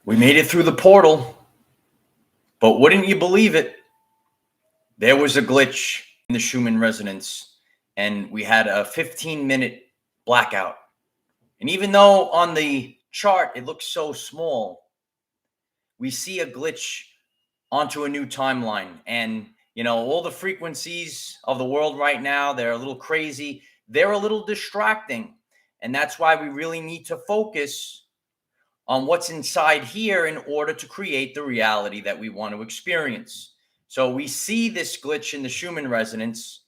We made it through the portal, but wouldn't you believe it? There was a glitch in the Schumann resonance, and we had a 15-minute blackout. And even though on the chart it looks so small, we see a glitch onto a new timeline. And, you know, all the frequencies of the world right now, they're a little crazy. They're a little distracting. And that's why we really need to focus on what's inside here in order to create the reality that we want to experience. So we see this glitch in the Schumann resonance,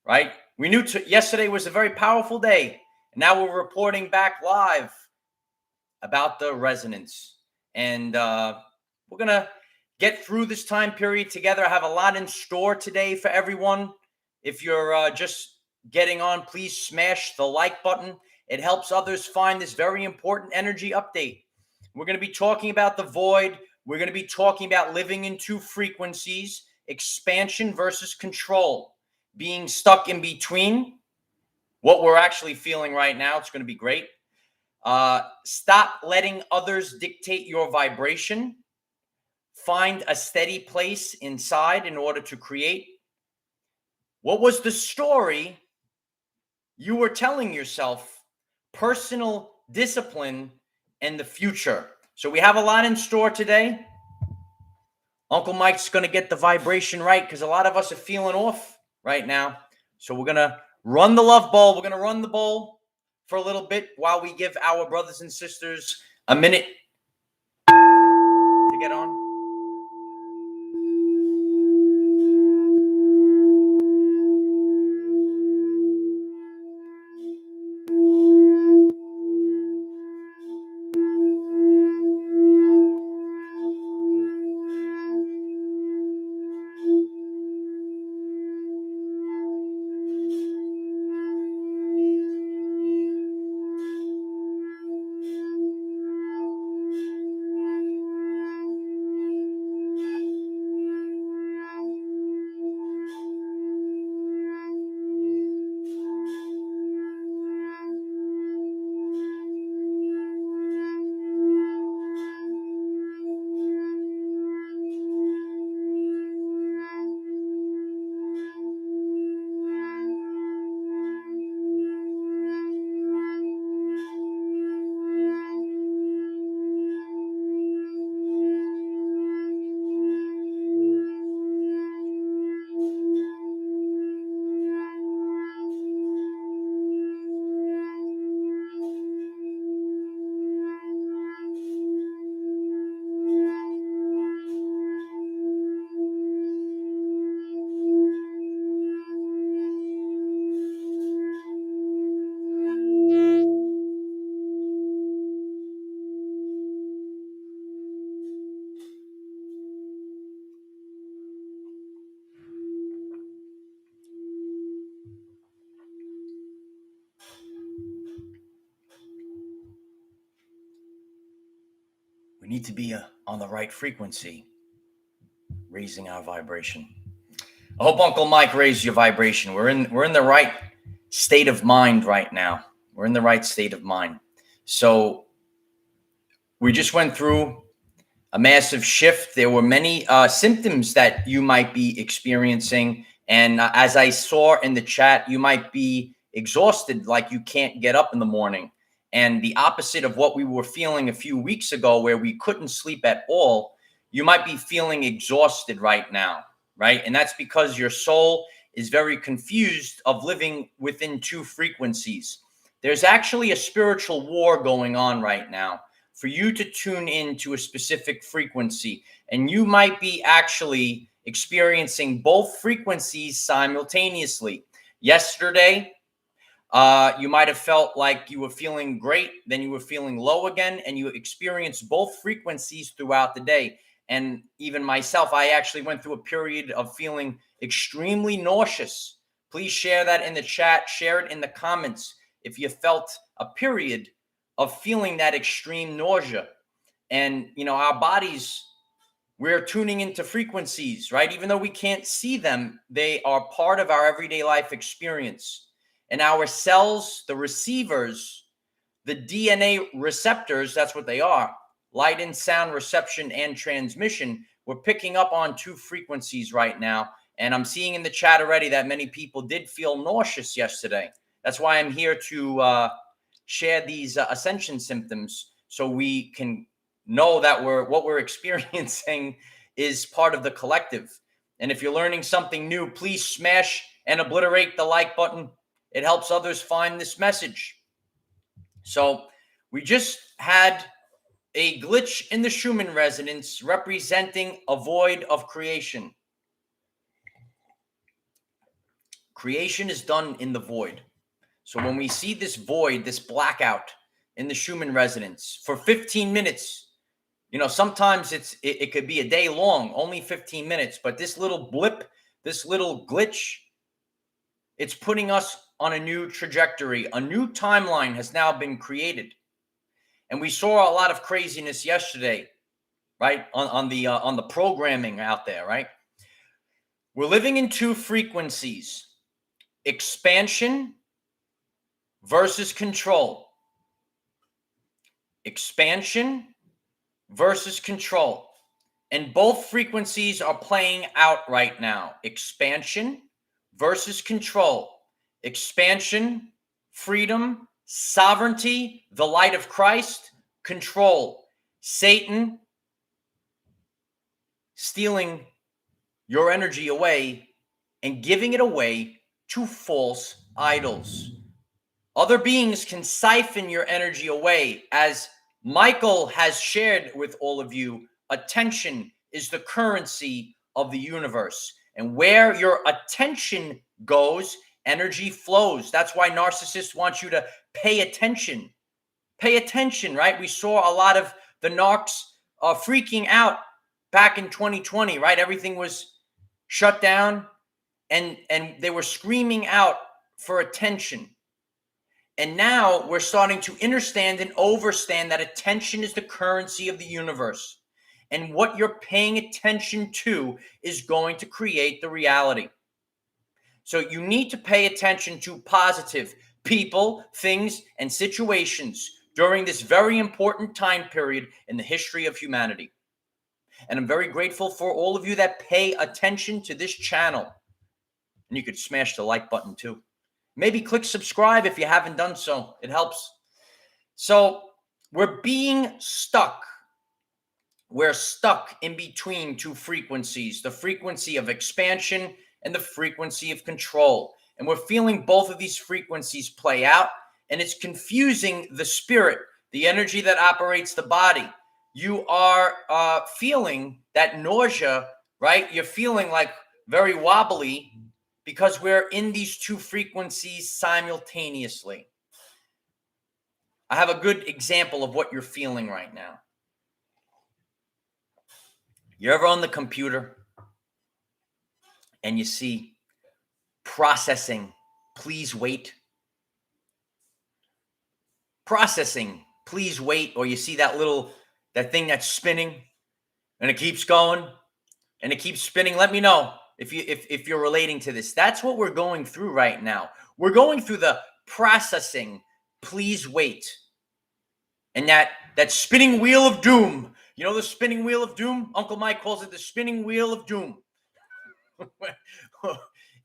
right? We knew yesterday was a very powerful day. And now we're reporting back live about the resonance. And we're going to get through this time period together. I have a lot in store today for everyone. If you're just getting on, please smash the like button. It helps others find this very important energy update. We're going to be talking about the void. We're going to be talking about living in two frequencies, expansion versus control, being stuck in between what we're actually feeling right now. It's going to be great. Stop letting others dictate your vibration. Find a steady place inside in order to create. What was the story you were telling yourself? Personal discipline and the future. So we have a lot in store today. Uncle Mike's going to get the vibration right because a lot of us are feeling off right now. So we're going to run the love bowl. We're going to run the bowl for a little bit while we give our brothers and sisters a minute to get on. We need to be on the right frequency, raising our vibration. I hope Uncle Mike raised your vibration. We're in the right state of mind right now. We're in the right state of mind. So we just went through a massive shift. There were many symptoms that you might be experiencing. And as I saw in the chat, you might be exhausted, like you can't get up in the morning. And the opposite of what we were feeling a few weeks ago, where we couldn't sleep at all, you might be feeling exhausted right now, right? And that's because your soul is very confused of living within two frequencies. There's actually a spiritual war going on right now for you to tune into a specific frequency. And you might be actually experiencing both frequencies simultaneously. Yesterday, you might have felt like you were feeling great, then you were feeling low again, and you experienced both frequencies throughout the day. And even myself, I actually went through a period of feeling extremely nauseous. Please share that in the chat, share it in the comments if you felt a period of feeling that extreme nausea. And, you know, our bodies, we're tuning into frequencies, right? Even though we can't see them, they are part of our everyday life experience. And our cells, the receivers, the DNA receptors, that's what they are. light and sound reception and transmission, we're picking up on 2 frequencies right now. And I'm seeing in the chat already that many people did feel nauseous yesterday. That's why I'm here to share these ascension symptoms, so we can know that what we're experiencing is part of the collective. And if you're learning something new, please smash and obliterate the like button. It helps others find this message. So we just had a glitch in the Schumann resonance representing a void of creation. Creation is done in the void. So when we see this void, this blackout in the Schumann resonance for 15 minutes, sometimes it could be a day long, only 15 minutes, but this little blip, this little glitch, it's putting us on a new trajectory. A new timeline has now been created. And we saw a lot of craziness yesterday, right? On the programming out there, right? We're living in 2 frequencies: expansion versus control. Expansion versus control. And both frequencies are playing out right now. Expansion versus control. Expansion, freedom, sovereignty, the light of Christ. Control, Satan stealing your energy away and giving it away to false idols. Other beings can siphon your energy away. As Michael has shared with all of you, attention is the currency of the universe. And where your attention goes, energy flows. That's why narcissists want you to pay attention. Pay attention, right? We saw a lot of the narcs freaking out back in 2020, right? Everything was shut down, and they were screaming out for attention. And now we're starting to understand and overstand that attention is the currency of the universe. And what you're paying attention to is going to create the reality. So you need to pay attention to positive people, things, and situations during this very important time period in the history of humanity. And I'm very grateful for all of you that pay attention to this channel. And you could smash the like button too. Maybe click subscribe if you haven't done so. It helps. So we're being stuck. We're stuck in between 2 frequencies, the frequency of expansion and the frequency of control. And we're feeling both of these frequencies play out, and it's confusing the spirit, the energy that operates the body. You are feeling that nausea, right? You're feeling like very wobbly, because we're in these 2 frequencies simultaneously. I have a good example of what you're feeling right now. You're ever on the computer and you see processing, please wait? Processing, please wait. Or you see that thing that's spinning and it keeps going and it keeps spinning. Let me know if you're relating to this. That's what we're going through right now. We're going through the processing, please wait. And that spinning wheel of doom. You know the spinning wheel of doom? Uncle Mike calls it the spinning wheel of doom.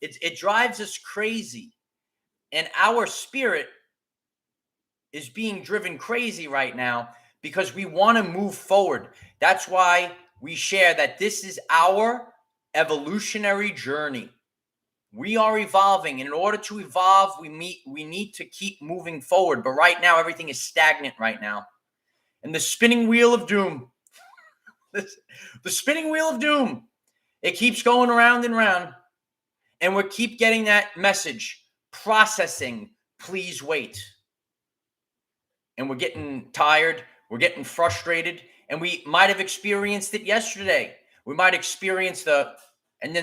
It drives us crazy. And our spirit is being driven crazy right now because we want to move forward. That's why we share that this is our evolutionary journey. We are evolving. And in order to evolve, we need to keep moving forward. But right now, everything is stagnant right now. And the spinning wheel of doom, the spinning wheel of doom, it keeps going around and around. And we keep getting that message, processing, please wait. And we're getting tired, we're getting frustrated, and we might have experienced it yesterday. We might experience and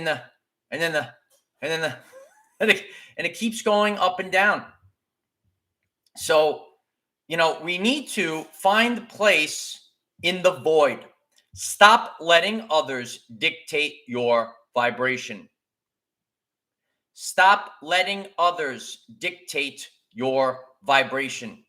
it keeps going up and down. So, we need to find the place in the void. Stop letting others dictate your vibration. Stop letting others dictate your vibration.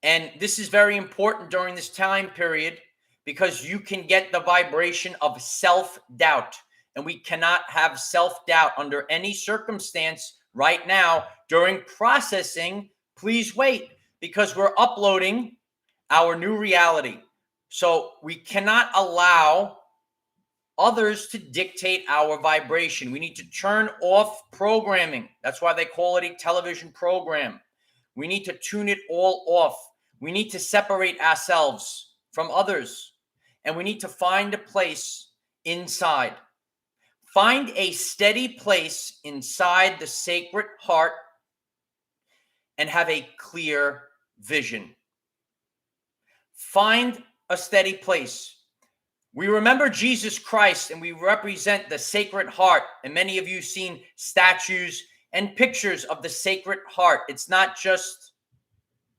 And this is very important during this time period because you can get the vibration of self-doubt. And we cannot have self-doubt under any circumstance right now during processing. Please wait, because we're uploading our new reality. So we cannot allow others to dictate our vibration. We need to turn off programming. That's why they call it a television program. We need to tune it all off. We need to separate ourselves from others. And we need to find a place inside. Find a steady place inside the sacred heart and have a clear vision. Find a steady place. We remember Jesus Christ and we represent the Sacred Heart. And many of you have seen statues and pictures of the Sacred Heart. It's not just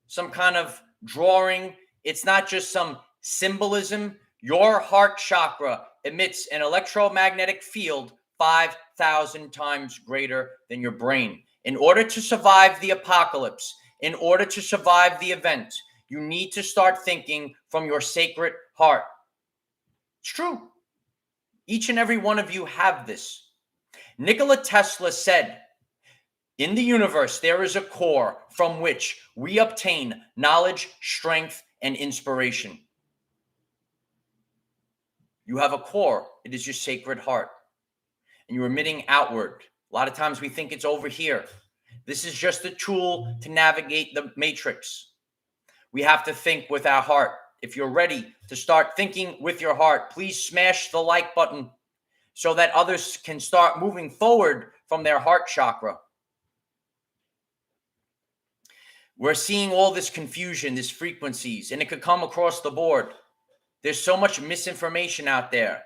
some kind of drawing. It's not just some symbolism. Your heart chakra emits an electromagnetic field 5,000 times greater than your brain. In order to survive the apocalypse, in order to survive the event, you need to start thinking from your sacred heart. It's true. Each and every one of you have this. Nikola Tesla said, in the universe, there is a core from which we obtain knowledge, strength, and inspiration. You have a core. It is your sacred heart. And you're emitting outward. A lot of times we think it's over here. This is just a tool to navigate the matrix. We have to think with our heart. If you're ready to start thinking with your heart, please smash the like button so that others can start moving forward from their heart chakra. We're seeing all this confusion, these frequencies, and it could come across the board. There's so much misinformation out there.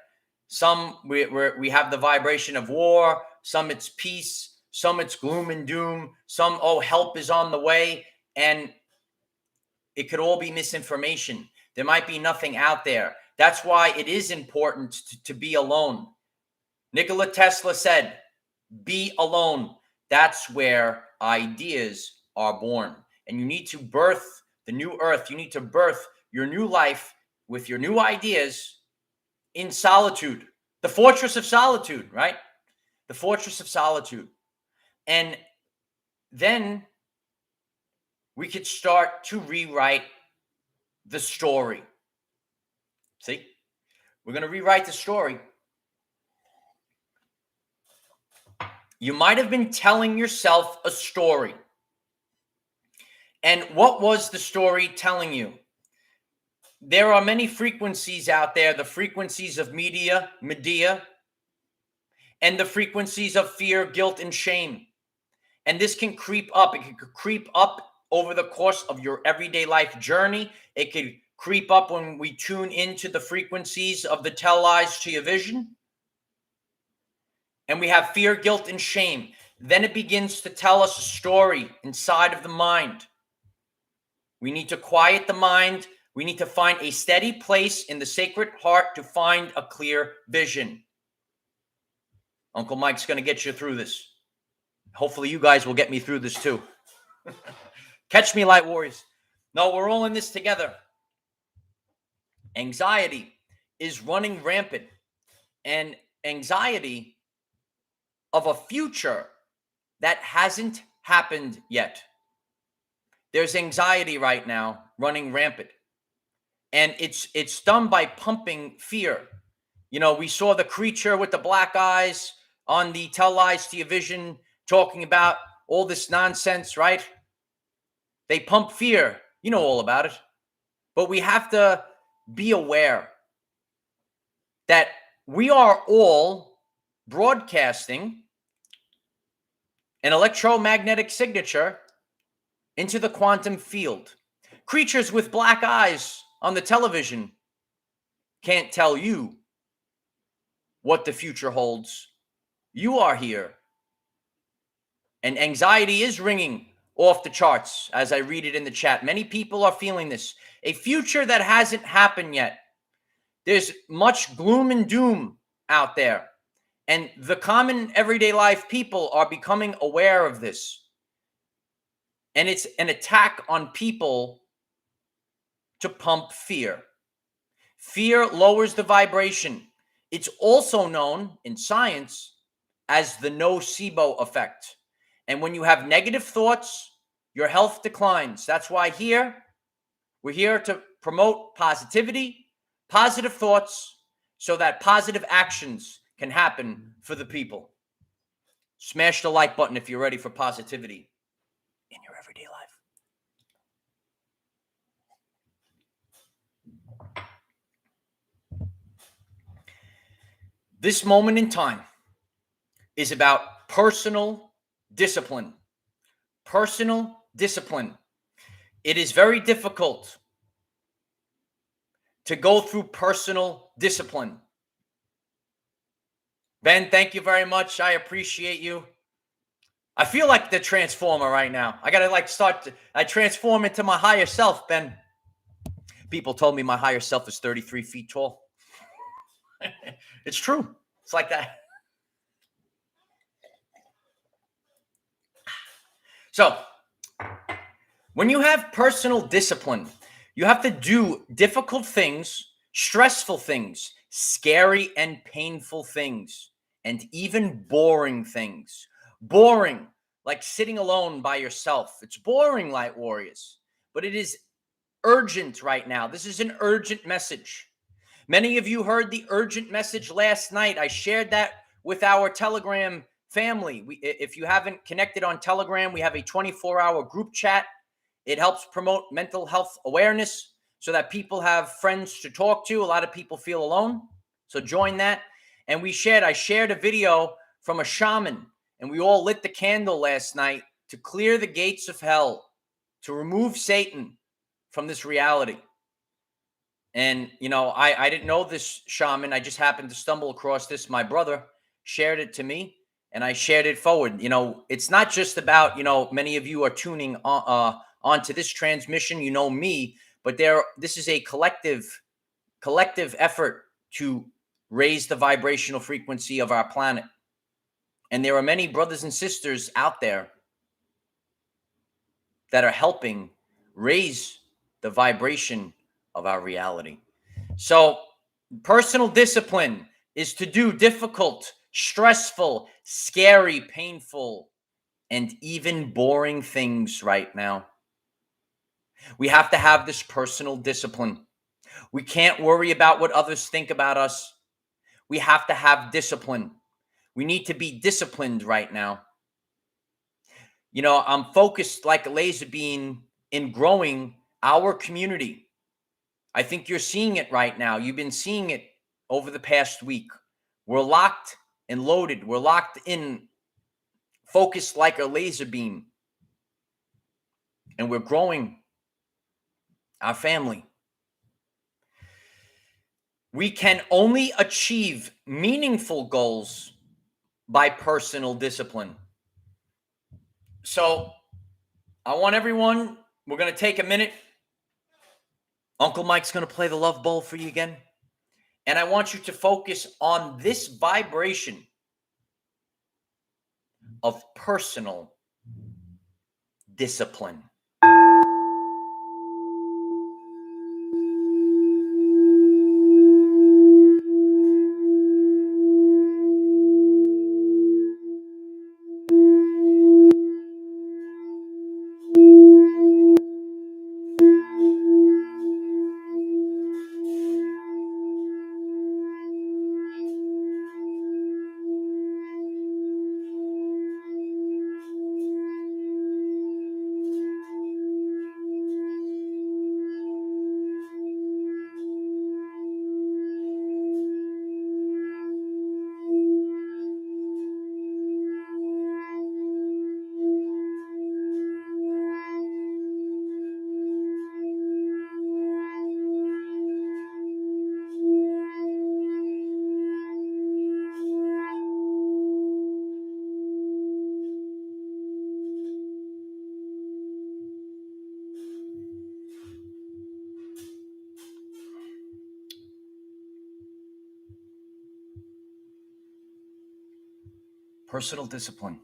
Some we have the vibration of war, some it's peace, some it's gloom and doom, some, oh, help is on the way, and it could all be misinformation. There might be nothing out there. That's why it is important to be alone. Nikola Tesla said, be alone. That's where ideas are born. And you need to birth the new earth. You need to birth your new life with your new ideas in solitude. The fortress of solitude, right? The fortress of solitude. And then we could start to rewrite the story. See, we're going to rewrite the story. You might have been telling yourself a story. And what was the story telling you? There are many frequencies out there, the frequencies of Medea, and the frequencies of fear, guilt, and shame. And this can creep up. It can creep up over the course of your everyday life journey. It could creep up when we tune into the frequencies of the tell lies to your vision. And we have fear, guilt, and shame. Then it begins to tell us a story inside of the mind. We need to quiet the mind. We need to find a steady place in the sacred heart to find a clear vision. Uncle Mike's going to get you through this. Hopefully you guys will get me through this too. Catch me, light warriors. No, we're all in this together. Anxiety is running rampant. And anxiety of a future that hasn't happened yet. There's anxiety right now running rampant. And it's done by pumping fear. You know, we saw the creature with the black eyes on the Tell Lies to Your Vision talking about all this nonsense, right? They pump fear. You know all about it. But we have to be aware that we are all broadcasting an electromagnetic signature into the quantum field. Creatures with black eyes on the television can't tell you what the future holds. You are here. And anxiety is ringing off the charts as I read it in the chat. Many people are feeling this. A future that hasn't happened yet. There's much gloom and doom out there. And the common everyday life people are becoming aware of this. And it's an attack on people to pump fear. Fear lowers the vibration. It's also known in science as the nocebo effect. And when you have negative thoughts, your health declines. That's why we're here to promote positivity, positive thoughts, so that positive actions can happen for the people. Smash the like button if you're ready for positivity in your everyday life. This moment in time is about personal discipline. Personal discipline. It is very difficult to go through personal discipline. Ben, thank you very much. I appreciate you. I feel like the Transformer right now. I gotta I transform into my higher self, Ben. People told me my higher self is 33 feet tall. It's true. It's like that. So, when you have personal discipline, you have to do difficult things, stressful things, scary and painful things, and even boring things. Boring, like sitting alone by yourself. It's boring, Light Warriors, but it is urgent right now. This is an urgent message. Many of you heard the urgent message last night. I shared that with our Telegram family. If you haven't connected on Telegram, we have a 24-hour group chat. It helps promote mental health awareness so that people have friends to talk to. A lot of people feel alone. So join that. And I shared a video from a shaman, and we all lit the candle last night to clear the gates of hell, to remove Satan from this reality. And, I didn't know this shaman. I just happened to stumble across this. My brother shared it to me, and I shared it forward. It's not just about, many of you are tuning onto this transmission, me, but this is a collective effort to raise the vibrational frequency of our planet. And there are many brothers and sisters out there that are helping raise the vibration of our reality. So personal discipline is to do difficult, stressful, scary, painful, and even boring things right now. We have to have this personal discipline. We can't worry about what others think about us. We have to have discipline. We need to be disciplined right now. I'm focused like a laser beam in growing our community. I think you're seeing it right now. You've been seeing it over the past week. We're locked and loaded. We're locked in, focused like a laser beam. And we're growing our family. We can only achieve meaningful goals by personal discipline. So I want everyone, we're going to take a minute. Uncle Mike's going to play the love bowl for you again. And I want you to focus on this vibration of personal discipline. Personal discipline.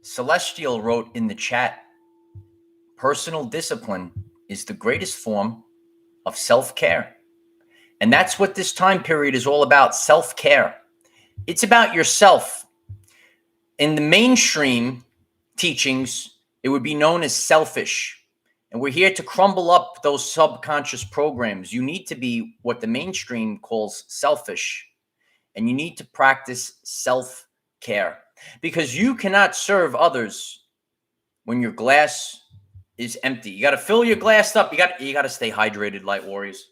Celestial wrote in the chat, personal discipline is the greatest form of self-care. And that's what this time period is all about, self-care. It's about yourself. In the mainstream teachings, it would be known as selfish. And we're here to crumble up those subconscious programs. You need to be what the mainstream calls selfish. And you need to practice self-care. Because you cannot serve others when your glass is empty. You got to fill your glass up. You got to stay hydrated, light warriors.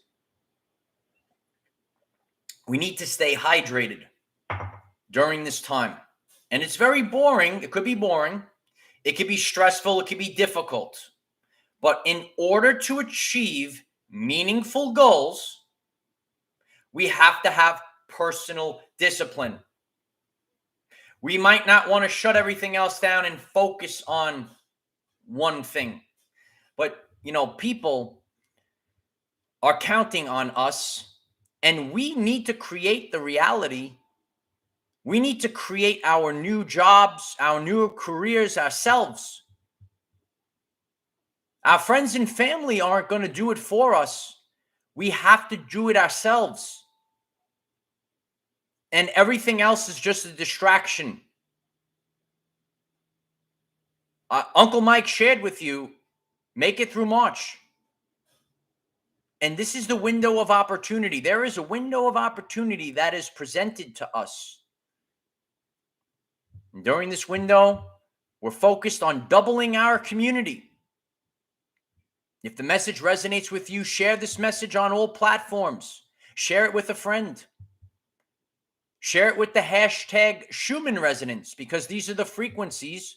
We need to stay hydrated during this time. And it's very boring. It could be boring. It could be stressful. It could be difficult. But in order to achieve meaningful goals, we have to have personal discipline. We might not want to shut everything else down and focus on one thing. But, people are counting on us, and we need to create the reality. We need to create our new jobs, our new careers ourselves. Our friends and family aren't going to do it for us. We have to do it ourselves. And everything else is just a distraction. Uncle Mike shared with you, make it through March. And this is the window of opportunity. There is a window of opportunity that is presented to us. And during this window, we're focused on doubling our community. If the message resonates with you, share this message on all platforms. Share it with a friend. Share it with the hashtag Schumann Resonance, because these are the frequencies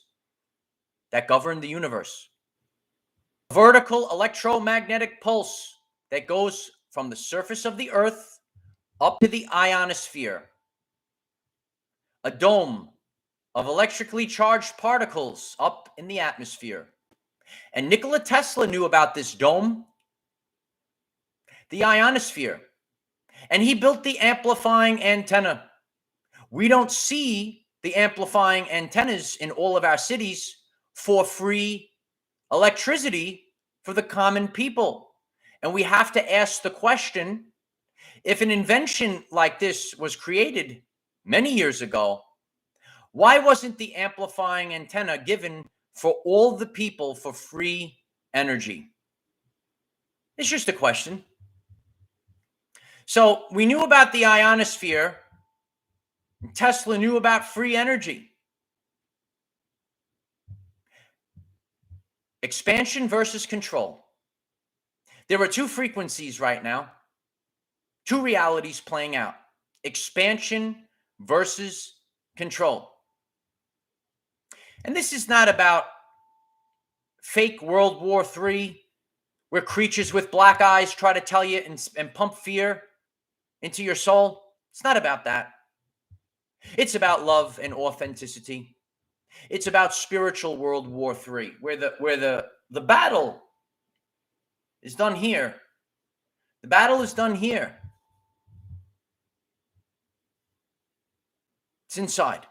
that govern the universe. Vertical electromagnetic pulse that goes from the surface of the earth up to the ionosphere. A dome of electrically charged particles up in the atmosphere. And Nikola Tesla knew about this dome, the ionosphere, and he built the amplifying antenna. We don't see the amplifying antennas in all of our cities for free electricity for the common people. And we have to ask the question, if an invention like this was created many years ago, why wasn't the amplifying antenna given for all the people for free energy? It's just a question. So we knew about the ionosphere. Tesla knew about free energy. Expansion versus control. There are two frequencies right now, two realities playing out. Expansion versus control. And this is not about fake World War III, where creatures with black eyes try to tell you and pump fear into your soul. It's not about that. It's about love and authenticity. It's about spiritual World War III, where the battle is done here. The battle is done here. It's inside.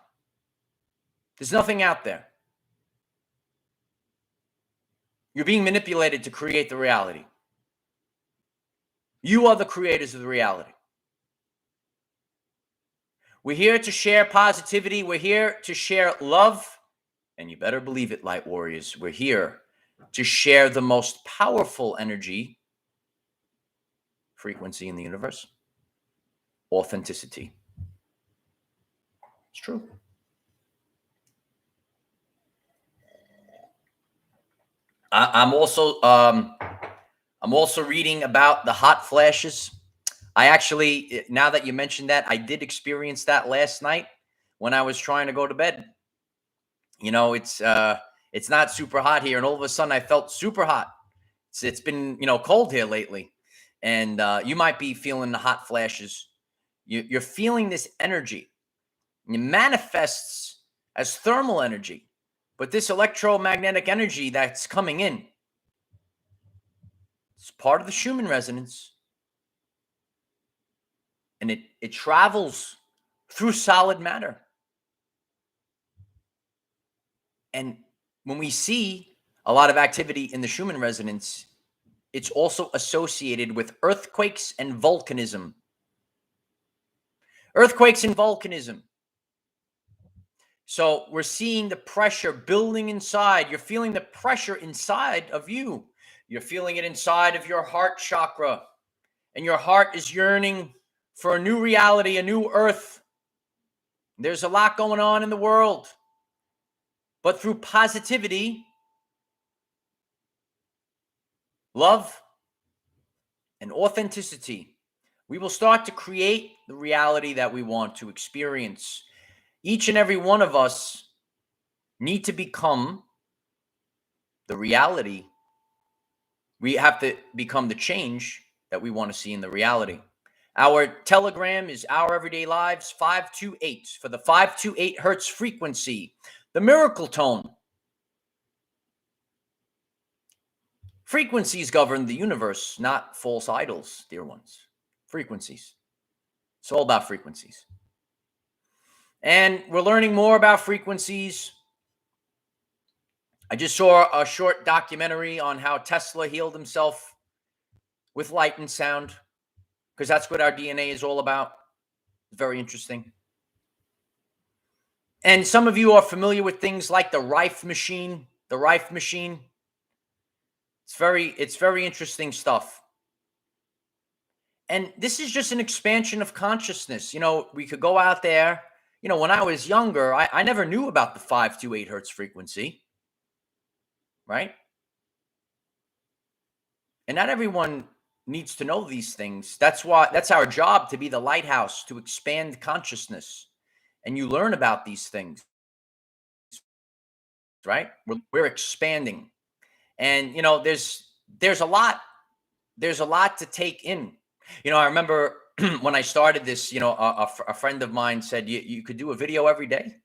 There's nothing out there. You're being manipulated to create the reality. You are the creators of the reality. We're here to share positivity. We're here to share love. And you better believe it, light warriors. We're here to share the most powerful energy frequency in the universe. Authenticity. It's true. I'm also reading about the hot flashes. I actually, now that you mentioned that, I did experience that last night when I was trying to go to bed. It's not super hot here, and all of a sudden I felt super hot. It's been cold here lately, and you might be feeling the hot flashes. You're feeling this energy. It manifests as thermal energy, but this electromagnetic energy that's coming in, it's part of the Schumann resonance. And it travels through solid matter. And when we see a lot of activity in the Schumann resonance, it's also associated with earthquakes and volcanism. Earthquakes and volcanism. So we're seeing the pressure building inside. You're feeling the pressure inside of you. You're feeling it inside of your heart chakra. And your heart is yearning for a new reality, a new earth. There's a lot going on in the world. But through positivity, love, and authenticity, we will start to create the reality that we want to experience. Each and every one of us need to become the reality. We have to become the change that we want to see in the reality. Our Telegram is Our Everyday Lives 528 for the 528 hertz frequency, the miracle tone. Frequencies govern the universe, not false idols, dear ones. Frequencies. It's all about frequencies. And we're learning more about frequencies. I just saw a short documentary on how Tesla healed himself with light and sound, because that's what our DNA is all about. Very interesting. And some of you are familiar with things like the Rife machine. The Rife machine. It's very interesting stuff. And this is just an expansion of consciousness. You know, we could go out there. You know, when I was younger, I never knew about the 528 hertz frequency. Right? And not everyone needs to know these things. That's our job, to be the lighthouse, to expand consciousness. And you learn about these things. Right? We're expanding. And you know, there's a lot to take in. You know, I remember when I started this, you know, a friend of mine said, you could do a video every day.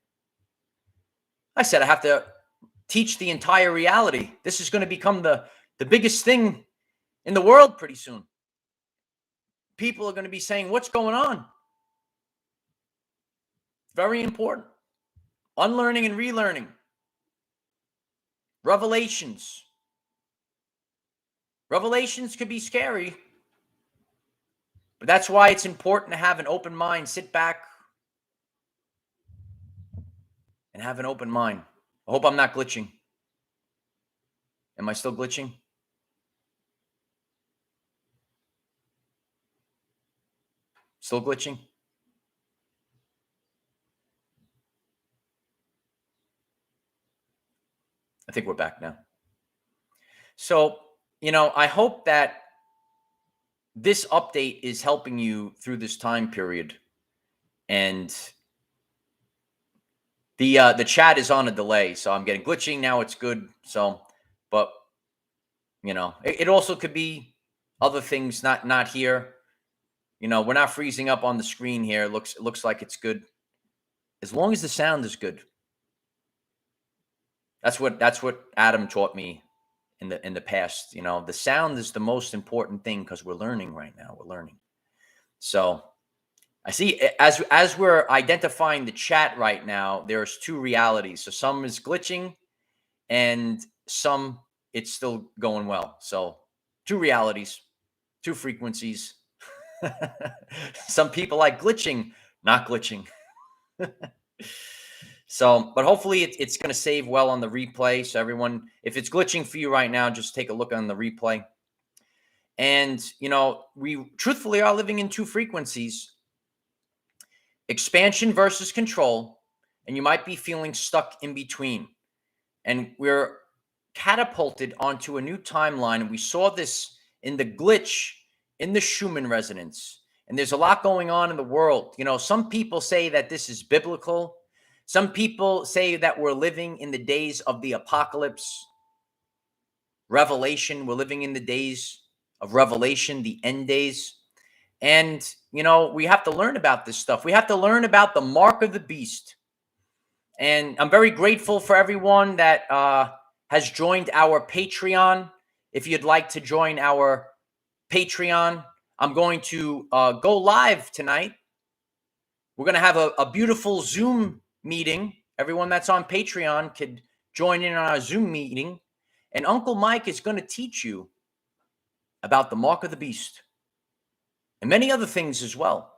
I said, I have to teach the entire reality. This is going to become the biggest thing in the world pretty soon. People are going to be saying, what's going on? Very important. Unlearning and relearning. Revelations. Revelations could be scary. But that's why it's important to have an open mind. Sit back and have an open mind. I hope I'm not glitching. Am I still glitching? Still glitching? I think we're back now. So, you know, I hope that this update is helping you through this time period. And the chat is on a delay, so I'm getting glitching. Now it's good. So, but you know, it also could be other things not here. You know, we're not freezing up on the screen here. It looks like it's good. As long as the sound is good. That's what Adam taught me in the past. You know, the sound is the most important thing, because we're learning right now. We're learning. So I see, as we're identifying the chat right now, there's two realities. So some is glitching and some it's still going well. So two realities, two frequencies. Some people like glitching, not glitching. So, but hopefully it's going to save well on the replay. So everyone, if it's glitching for you right now, just take a look on the replay. And, you know, we truthfully are living in two frequencies. Expansion versus control, and you might be feeling stuck in between. And we're catapulted onto a new timeline, and we saw this in the glitch in the Schumann resonance. And there's a lot going on in the world. You know, some people say that this is biblical. Some people say that we're living in the days of the apocalypse. Revelation, we're living in the days of Revelation, the end days. And, you know, we have to learn about this stuff. We have to learn about the mark of the beast. And I'm very grateful for everyone that has joined our Patreon. If you'd like to join our Patreon, I'm going to go live tonight. We're going to have a beautiful Zoom meeting. Everyone that's on Patreon could join in on our Zoom meeting. And Uncle Mike is going to teach you about the mark of the beast and many other things as well.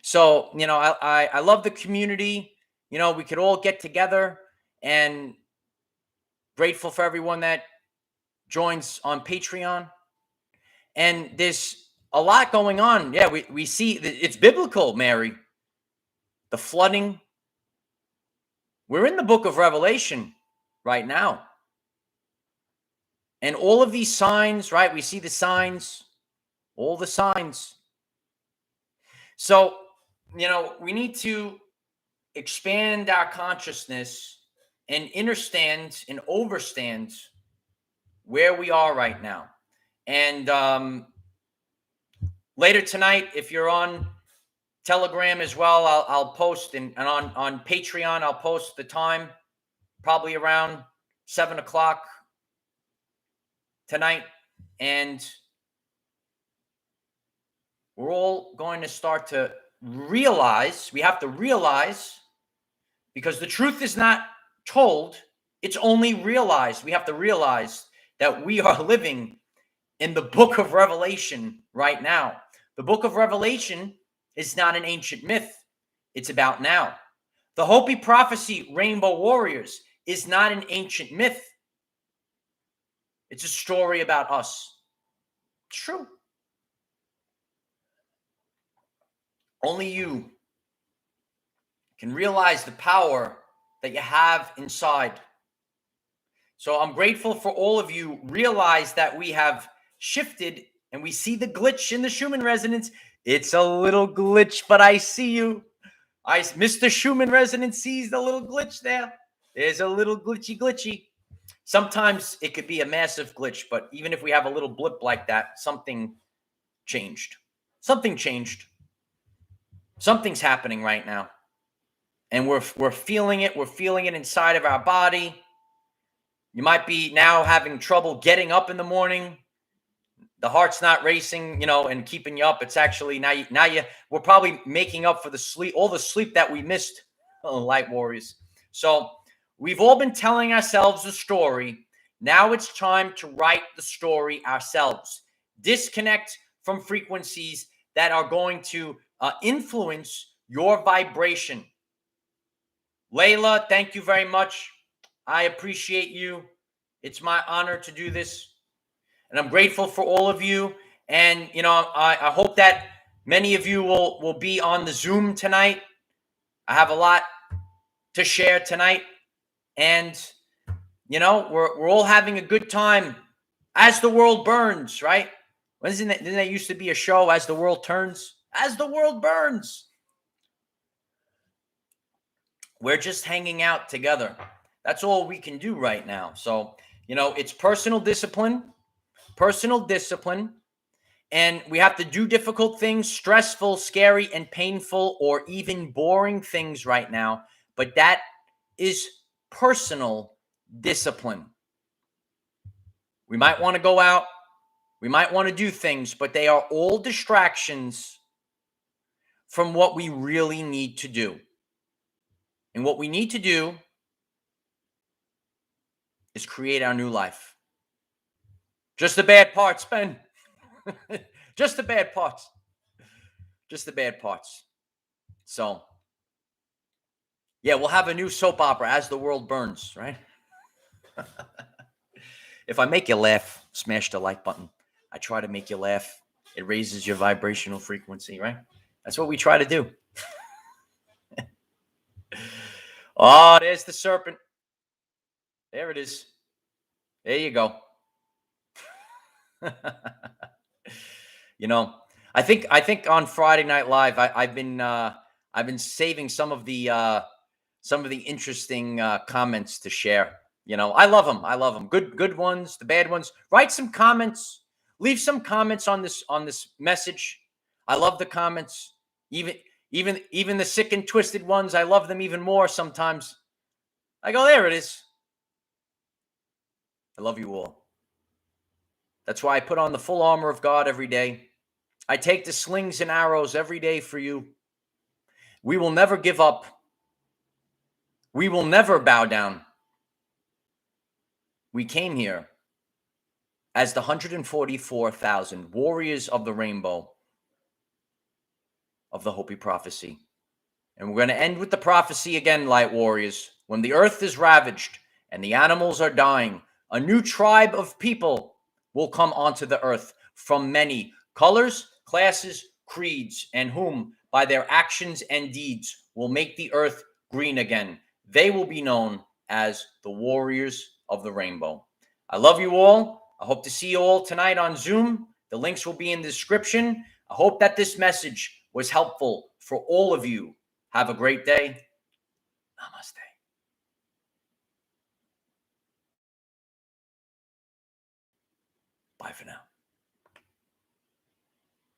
So, I love the community. We could all get together, and grateful for everyone that joins on Patreon. And there's a lot going on. Yeah, we see it's biblical, Mary. The flooding. We're in the book of Revelation right now. And all of these signs, right? We see the signs, all the signs. So, we need to expand our consciousness and understand and overstand where we are right now. And later tonight, if you're on Telegram as well, I'll post, and on Patreon, I'll post the time, probably around 7 o'clock tonight. And we're all going to start to realize, we have to realize, because the truth is not told, it's only realized. We have to realize that we are living in the book of Revelation right now. The book of Revelation is not an ancient myth. It's about now. The Hopi prophecy, Rainbow Warriors, is not an ancient myth. It's a story about us. It's true. Only you can realize the power that you have inside. So I'm grateful for all of you. Realize that we have shifted, and we see the glitch in the Schumann resonance. It's a little glitch, but I see you. Mr. Schumann resonance sees the little glitch there. There's a little glitchy. Sometimes it could be a massive glitch, but even if we have a little blip like that, something changed. Something changed. Something's happening right now. And we're feeling it. We're feeling it inside of our body. You might be now having trouble getting up in the morning. The heart's not racing, and keeping you up. It's actually we're probably making up for the sleep, all the sleep that we missed, Light Warriors. So we've all been telling ourselves a story. Now it's time to write the story ourselves. Disconnect from frequencies that are going to influence your vibration. Layla, thank you very much. I appreciate you. It's my honor to do this. And I'm grateful for all of you. And, I hope that many of you will be on the Zoom tonight. I have a lot to share tonight. And, we're all having a good time as the world burns, right? Didn't that used to be a show, As the World Turns? As the world burns. We're just hanging out together. That's all we can do right now. So, it's personal discipline, and we have to do difficult things, stressful, scary, and painful, or even boring things right now. But that is personal discipline. We might want to go out. We might want to do things, but they are all distractions from what we really need to do. And what we need to do is create our new life. Just the bad parts, Ben. Just the bad parts. Just the bad parts. So, yeah, we'll have a new soap opera, As the World Burns, right? If I make you laugh, smash the like button. I try to make you laugh. It raises your vibrational frequency, right? That's what we try to do. Oh, there's the serpent. There it is. There you go. I think on Friday Night Live, I've been saving some of the interesting comments to share. I love them. Good ones, the bad ones. Write some comments. Leave some comments on this message. I love the comments. Even the sick and twisted ones, I love them even more sometimes. I go, there it is. I love you all. That's why I put on the full armor of God every day. I take the slings and arrows every day for you. We will never give up. We will never bow down. We came here as the 144,000 warriors of the rainbow of the Hopi prophecy. And we're going to end with the prophecy again, light warriors. When the earth is ravaged and the animals are dying, a new tribe of people will come onto the earth from many colors, classes, creeds, and whom by their actions and deeds will make the earth green again. They will be known as the warriors of the rainbow. I love you all. I hope to see you all tonight on Zoom. The links will be in the description. I hope that this message was helpful for all of you. Have a great day. Namaste. Bye for now.